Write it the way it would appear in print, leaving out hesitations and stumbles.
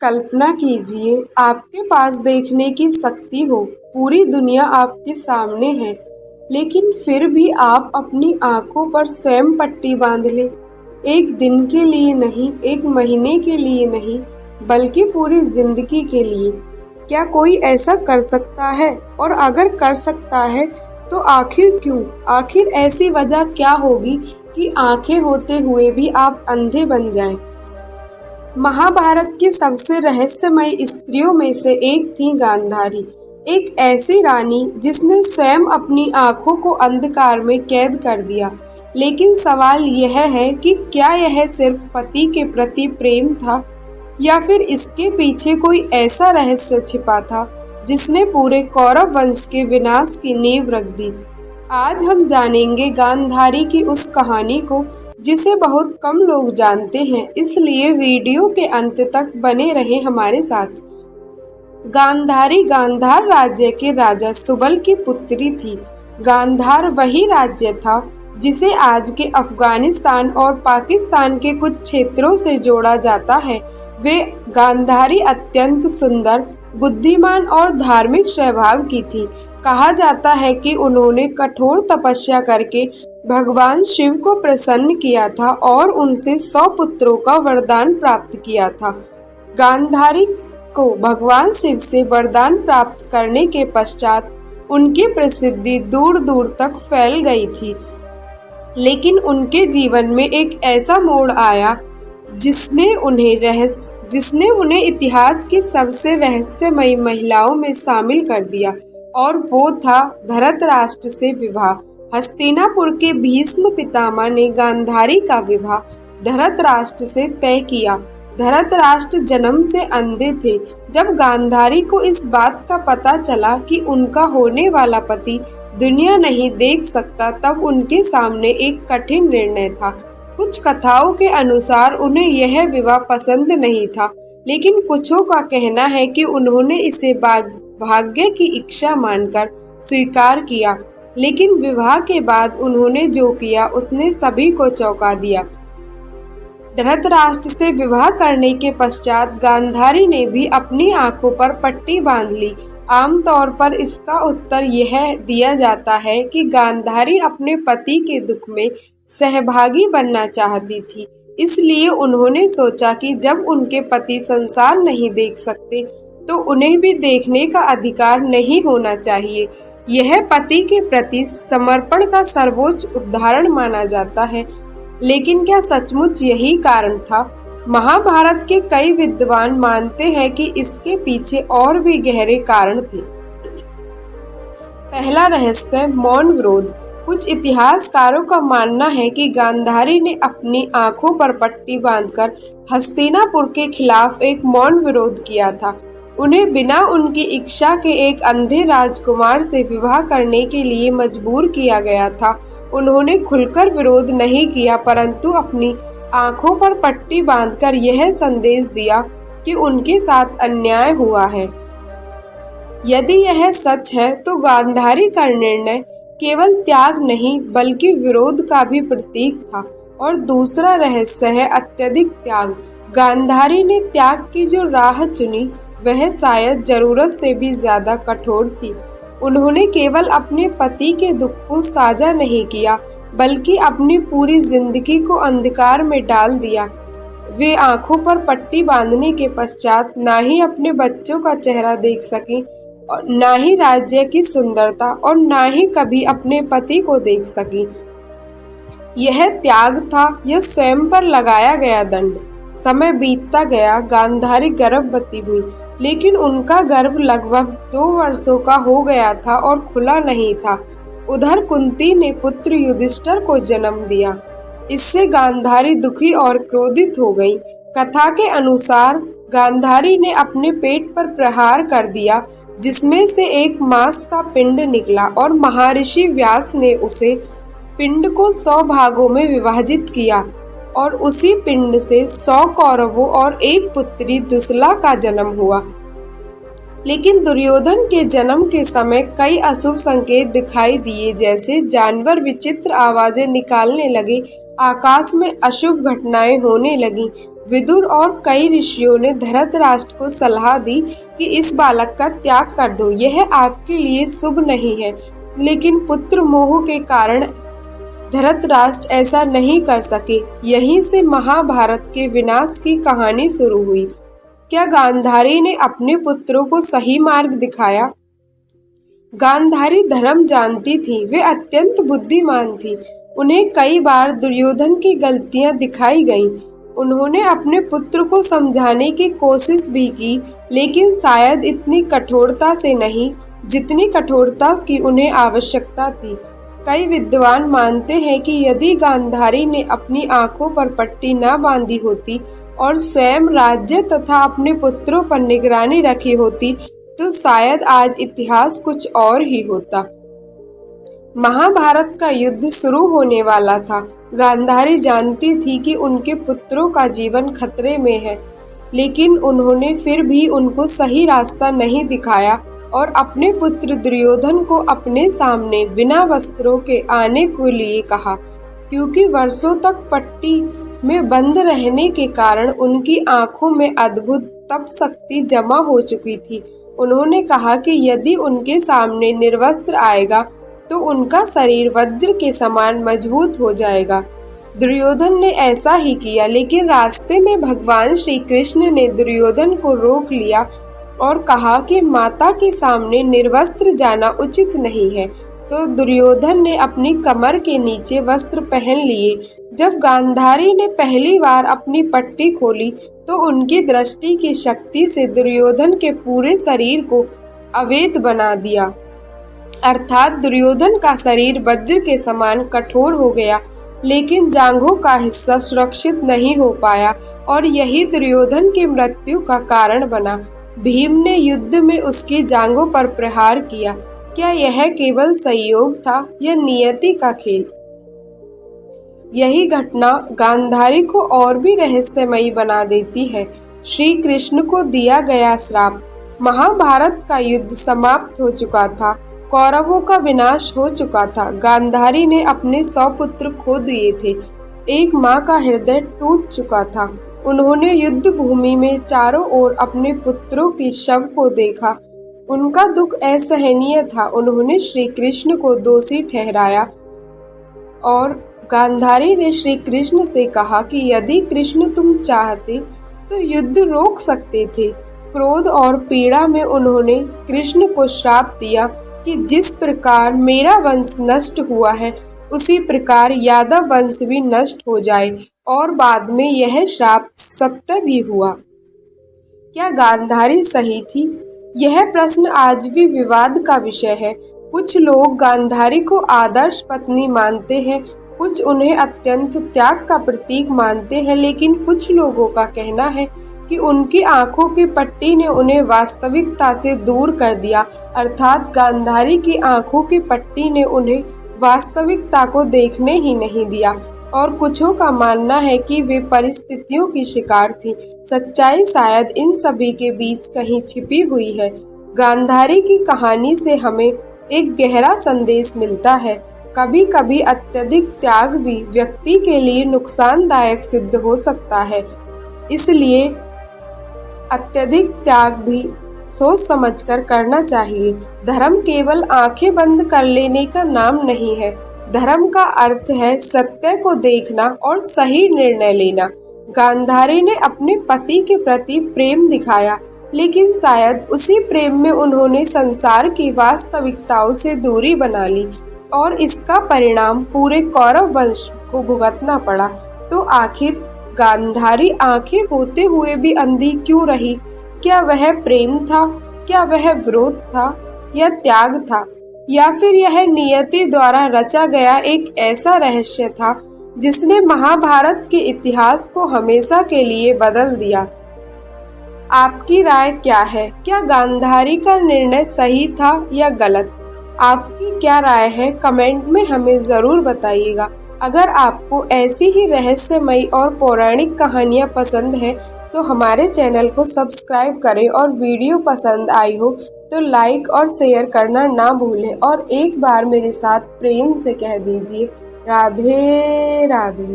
कल्पना कीजिए आपके पास देखने की शक्ति हो, पूरी दुनिया आपके सामने है, लेकिन फिर भी आप अपनी आंखों पर स्वयं पट्टी बांध लें। एक दिन के लिए नहीं, एक महीने के लिए नहीं, बल्कि पूरी जिंदगी के लिए। क्या कोई ऐसा कर सकता है? और अगर कर सकता है तो आखिर क्यों? आखिर ऐसी वजह क्या होगी कि आंखें होते हुए भी आप अंधे बन जाएं? महाभारत की सबसे रहस्यमय स्त्रियों में से एक थी गांधारी, एक ऐसी रानी जिसने स्वयं अपनी आंखों को अंधकार में कैद कर दिया। लेकिन सवाल यह है कि क्या यह सिर्फ पति के प्रति प्रेम था, या फिर इसके पीछे कोई ऐसा रहस्य छिपा था जिसने पूरे कौरव वंश के विनाश की नींव रख दी। आज हम जानेंगे गांधारी की उस कहानी को जिसे बहुत कम लोग जानते हैं, इसलिए वीडियो के अंत तक बने रहें हमारे साथ। गांधारी गांधार राज्य के राजा सुबल की पुत्री थी। गांधार वही राज्य था जिसे आज के अफगानिस्तान और पाकिस्तान के कुछ क्षेत्रों से जोड़ा जाता है। वे गांधारी अत्यंत सुंदर, बुद्धिमान और धार्मिक स्वभाव की थी। कहा जाता है कि उन्होंने कठोर तपस्या करके भगवान शिव को प्रसन्न किया था और उनसे 100 पुत्रों का वरदान प्राप्त किया था। गांधारी को भगवान शिव से वरदान प्राप्त करने के पश्चात उनकी प्रसिद्धि दूर दूर तक फैल गई थी। लेकिन उनके जीवन में एक ऐसा मोड़ आया जिसने उन्हें इतिहास की सबसे रहस्यमयी महिलाओं में शामिल कर दिया, और वो था धृतराष्ट्र से विवाह। हस्तिनापुर के भीष्म पितामह ने गांधारी का विवाह धृतराष्ट्र से तय किया। धृतराष्ट्र जन्म से अंधे थे। जब गांधारी को इस बात का पता चला कि उनका होने वाला पति दुनिया नहीं देख सकता, तब उनके सामने एक कठिन निर्णय था। कुछ कथाओं के अनुसार उन्हें यह विवाह पसंद नहीं था, लेकिन कुछों का कहना है कि उन्होंने इसे भाग्य की इच्छा मानकर स्वीकार किया। लेकिन विवाह के बाद उन्होंने जो किया उसने सभी को चौंका दिया। धृतराष्ट्र से विवाह करने के पश्चात गांधारी ने भी अपनी आंखों पर पट्टी बांध ली। आमतौर पर इसका उत्तर यह दिया जाता है कि गांधारी अपने पति के दुख में सहभागी बनना चाहती थी, इसलिए उन्होंने सोचा कि जब उनके पति संसार नहीं देख सकते तो उन्हें भी देखने का अधिकार नहीं होना चाहिए। यह पति के प्रति समर्पण का सर्वोच्च उदाहरण माना जाता है। लेकिन क्या सचमुच यही कारण था? महाभारत के कई विद्वान मानते हैं कि इसके पीछे और भी गहरे कारण थे। पहला रहस्य, मौन विरोध। कुछ इतिहासकारों का मानना है कि गांधारी ने अपनी आंखों पर पट्टी बांधकर हस्तिनापुर के खिलाफ एक मौन विरोध किया था। उन्हें बिना उनकी इच्छा के एक अंधे राजकुमार से विवाह करने के लिए मजबूर किया गया था। उन्होंने खुलकर विरोध नहीं किया, परंतु अपनी आंखों पर पट्टी बांधकर यह संदेश दिया कि उनके साथ अन्याय हुआ है। यदि यह सच है तो गांधारी का निर्णय केवल त्याग नहीं बल्कि विरोध का भी प्रतीक था। और दूसरा रहस्य है अत्यधिक त्याग। गांधारी ने त्याग की जो राह चुनी वह शायद जरूरत से भी ज्यादा कठोर थी। उन्होंने केवल अपने पति के दुख को साझा नहीं किया, बल्कि अपनी पूरी जिंदगी को अंधकार में डाल दिया। वे आंखों पर पट्टी बांधने के पश्चात ना ही अपने बच्चों का चेहरा देख सकी, और ना ही राज्य की सुंदरता, और ना ही कभी अपने पति को देख सकी। यह त्याग था, यह स्वयं पर लगाया गया दंड। समय बीतता गया, गांधारी गर्भवती हुई, लेकिन उनका गर्भ लगभग 2 वर्षों का हो गया था और खुला नहीं था। उधर कुंती ने पुत्र युधिष्ठिर को जन्म दिया। इससे गांधारी दुखी और क्रोधित हो गई। कथा के अनुसार गांधारी ने अपने पेट पर प्रहार कर दिया, जिसमें से एक मांस का पिंड निकला, और महर्षि व्यास ने उसे पिंड को 100 भागों में विभाजित किया, और उसी पिंड से 100 कौरवों और एक पुत्री दुसला का जन्म हुआ। लेकिन दुर्योधन के जन्म के समय कई अशुभ संकेत दिखाई दिए, जैसे जानवर विचित्र आवाजें निकालने लगे, आकाश में अशुभ घटनाएं होने लगी। विदुर और कई ऋषियों ने धृतराष्ट्र को सलाह दी कि इस बालक का त्याग कर दो, यह आपके लिए शुभ नहीं है। लेकिन पुत्र मोह के कारण धृतराष्ट्र ऐसा नहीं कर सके। यहीं से महाभारत के विनाश की कहानी शुरू हुई। क्या गांधारी ने अपने पुत्रों को सही मार्ग दिखाया? गांधारी धर्म जानती थी, वे अत्यंत बुद्धिमान थी। उन्हें कई बार दुर्योधन की गलतियां दिखाई गईं। उन्होंने अपने पुत्र को समझाने की कोशिश भी की, लेकिन शायद इतनी कठोरता से नहीं जितनी कठोरता की उन्हें आवश्यकता थी। कई विद्वान मानते हैं कि यदि गांधारी ने अपनी आंखों पर पट्टी न बांधी होती और स्वयं राज्य तथा अपने पुत्रों पर निगरानी रखी होती तो शायद आज इतिहास कुछ और ही होता। महाभारत का युद्ध शुरू होने वाला था। गांधारी जानती थी कि उनके पुत्रों का जीवन खतरे में है, लेकिन उन्होंने फिर भी उनको सही रास्ता नहीं दिखाया और अपने पुत्र दुर्योधन को अपने सामने बिना वस्त्रों के आने के लिए कहा, क्योंकि वर्षों तक पट्टी में बंद रहने के कारण उनकी आंखों में अद्भुत तप शक्ति जमा हो चुकी थी। उन्होंने कहा कि यदि उनके सामने निर्वस्त्र आएगा तो उनका शरीर वज्र के समान मजबूत हो जाएगा। दुर्योधन ने ऐसा ही किया, लेकिन रास्ते में भगवान श्री कृष्ण ने दुर्योधन को रोक लिया और कहा कि माता के सामने निर्वस्त्र जाना उचित नहीं है। तो दुर्योधन ने अपनी कमर के नीचे वस्त्र पहन लिए। जब गांधारी ने पहली बार अपनी पट्टी खोली तो उनकी दृष्टि की शक्ति से दुर्योधन के पूरे शरीर को अवैध बना दिया, अर्थात दुर्योधन का शरीर वज्र के समान कठोर हो गया, लेकिन जांघों का हिस्सा सुरक्षित नहीं हो पाया और यही दुर्योधन की मृत्यु का कारण बना। भीम ने युद्ध में उसकी जांघों पर प्रहार किया। क्या यह केवल संयोग था या नियति का खेल? यही घटना गांधारी को और भी रहस्यमयी बना देती है। श्री कृष्ण को दिया गया श्राप। महाभारत का युद्ध समाप्त हो चुका था, कौरवों का विनाश हो चुका था। गांधारी ने अपने 100 पुत्र खो दिए थे। एक माँ का हृदय टूट चुका था। उन्होंने युद्ध भूमि में चारों ओर अपने पुत्रों के शव को देखा। उनका दुख असहनीय था। उन्होंने श्री कृष्ण को दोषी ठहराया और गांधारी ने श्री कृष्ण से कहा कि यदि कृष्ण तुम चाहते तो युद्ध रोक सकते थे। क्रोध और पीड़ा में उन्होंने कृष्ण को श्राप दिया कि जिस प्रकार मेरा वंश नष्ट हुआ है उसी प्रकार यादव वंश भी नष्ट हो जाए, और बाद में यह श्राप सत्य भी हुआ। क्या गांधारी सही थी? यह प्रश्न आज भी विवाद का विषय है। कुछ लोग गांधारी को आदर्श पत्नी मानते हैं, कुछ उन्हें अत्यंत त्याग का प्रतीक मानते हैं, लेकिन कुछ लोगों का कहना है कि उनकी आंखों की पट्टी ने उन्हें वास्तविकता से दूर कर दिया, अर्थात गांधारी की आंखों की पट्टी ने उन्हें वास्तविकता को देखने ही नहीं दिया। और कुछों का मानना है कि वे परिस्थितियों की शिकार थी। सच्चाई शायद इन सभी के बीच कहीं छिपी हुई है। गांधारी की कहानी से हमें एक गहरा संदेश मिलता है। कभी कभी अत्यधिक त्याग भी व्यक्ति के लिए नुकसानदायक सिद्ध हो सकता है। इसलिए अत्यधिक त्याग भी सोच समझकर करना चाहिए। धर्म केवल आंखें बंद कर लेने का नाम नहीं है। धर्म का अर्थ है सत्य को देखना और सही निर्णय लेना। गांधारी ने अपने पति के प्रति प्रेम दिखाया, लेकिन शायद उसी प्रेम में उन्होंने संसार की वास्तविकताओं से दूरी बना ली और इसका परिणाम पूरे कौरव वंश को भुगतना पड़ा। तो आखिर गांधारी आंखें होते हुए भी अंधी क्यों रही? क्या वह प्रेम था? क्या वह विरोध था या त्याग था? या फिर यह नियति द्वारा रचा गया एक ऐसा रहस्य था जिसने महाभारत के इतिहास को हमेशा के लिए बदल दिया? आपकी राय क्या है? क्या गांधारी का निर्णय सही था या गलत? आपकी क्या राय है? कमेंट में हमें ज़रूर बताइएगा। अगर आपको ऐसी ही रहस्यमयी और पौराणिक कहानियाँ पसंद हैं तो हमारे चैनल को सब्सक्राइब करें और वीडियो पसंद आई हो तो लाइक और शेयर करना ना भूलें और एक बार मेरे साथ प्रेम से कह दीजिए राधे राधे।